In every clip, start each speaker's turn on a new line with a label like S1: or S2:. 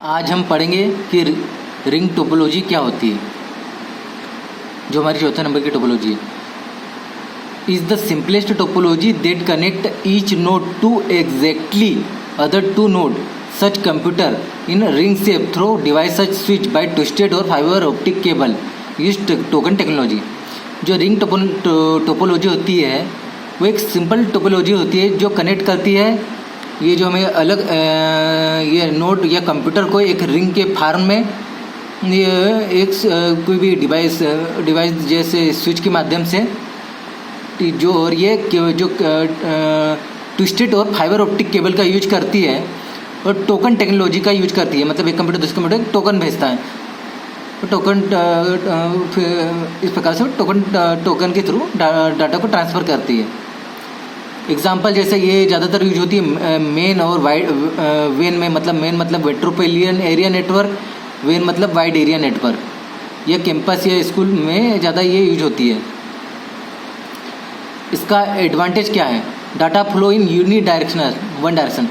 S1: आज हम पढ़ेंगे कि रिंग टोपोलॉजी क्या होती है, जो हमारी चौथे नंबर की टोपोलॉजी है। Is the simplest topology that connect each node to exactly other two node such computer in ring shape through device such switch by twisted और fibre optic cable use token technology. जो ring topology होती है वो एक simple topology होती है जो connect करती है ये जो हमें अलग ये नोड या कंप्यूटर को एक रिंग के फॉर्म में ये एक कोई भी डिवाइस जैसे स्विच के माध्यम से जो और ये जो ट्विस्टेड और फाइबर ऑप्टिक केबल का यूज करती है और टोकन टेक्नोलॉजी का यूज करती है। मतलब एक कंप्यूटर दूसरे कंप्यूटर टोकन भेजता है तो टोकन इस प्रकार से टोकन के थ्रू डाटा को ट्रांसफ़र करती है। एग्जाम्पल जैसे ये ज़्यादातर यूज होती है मेन और वाइड वेन में। मतलब मेन मतलब मेट्रोपोलिटन एरिया नेटवर्क, वेन मतलब वाइड एरिया नेटवर्क। या कैंपस या स्कूल में ज़्यादा ये यूज होती है। इसका एडवांटेज क्या है? Data flow in unidirectional one direction.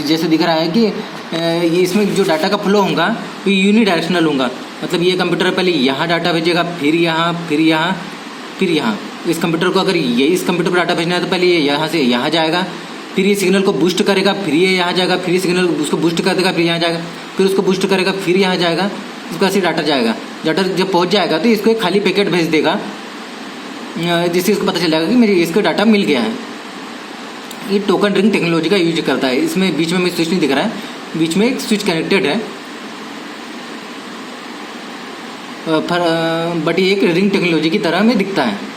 S1: जैसे दिख रहा है कि ये इसमें जो डाटा का फ्लो होगा वो यूनि डायरेक्शनल होगा। मतलब ये कंप्यूटर पहले यहाँ डाटा भेजेगा, फिर यहाँ, फिर यहाँ, फिर यहाँ। इस कंप्यूटर को अगर ये इस कंप्यूटर पर डाटा भेजना है तो पहले ये यहाँ से यहाँ जाएगा, फिर ये सिग्नल को बूस्ट करेगा, फिर ये यहाँ जाएगा, फिर ये सिग्नल उसको बूस्ट कर देगा, फिर यहाँ जाएगा, फिर उसको बूस्ट करेगा, फिर यहाँ जाएगा। उसका ऐसे डाटा जाएगा। डाटा जब पहुँच जाएगा तो इसको एक खाली पैकेट भेज देगा जिससे इसको पता चल जाएगा कि मेरे इसको डाटा मिल गया है। ये टोकन रिंग टेक्नोलॉजी का यूज करता है। इसमें बीच में स्विच नहीं दिख रहा है, बीच में एक स्विच कनेक्टेड है बट ये एक रिंग टेक्नोलॉजी की तरह में दिखता है।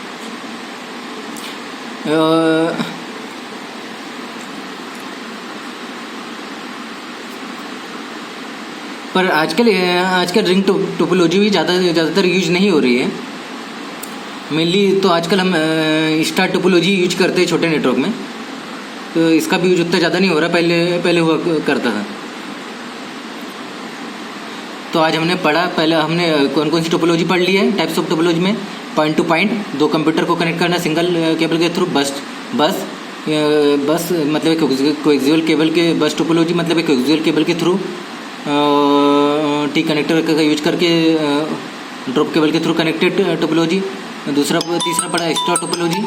S1: पर आजकल रिंग टोपोलॉजी भी ज़्यादातर यूज नहीं हो रही है। मेनली तो आजकल हम स्टार टोपोलॉजी यूज करते हैं छोटे नेटवर्क में, तो इसका भी यूज उतना ज़्यादा नहीं हो रहा, पहले हुआ करता था। तो आज हमने पढ़ा, पहले हमने कौन कौन सी टोपोलॉजी पढ़ ली है। टाइप्स ऑफ टोपोलॉजी में पॉइंट टू पॉइंट, दो कंप्यूटर को कनेक्ट करना सिंगल केबल के थ्रू। बस मतलब एक कोएक्सियल केबल के बस टोपोलॉजी मतलब एक कोएक्सियल केबल के थ्रू टी कनेक्टर का यूज करके ड्रॉप केबल के थ्रू कनेक्टेड टोपोलॉजी। तीसरा पढ़ा स्टोर टोपोलॉजी।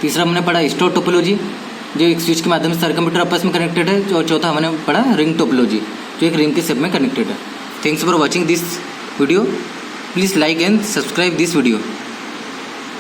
S1: तीसरा हमने पढ़ा स्टोर टोपोलॉजी जो एक स्विच के माध्यम से सारे कंप्यूटर आपस में कनेक्टेड है। और चौथा हमने पढ़ा रिंग टोपोलॉजी जो एक रिंग के शेप में कनेक्टेड है। Thanks for watching this video. Please like and subscribe this video.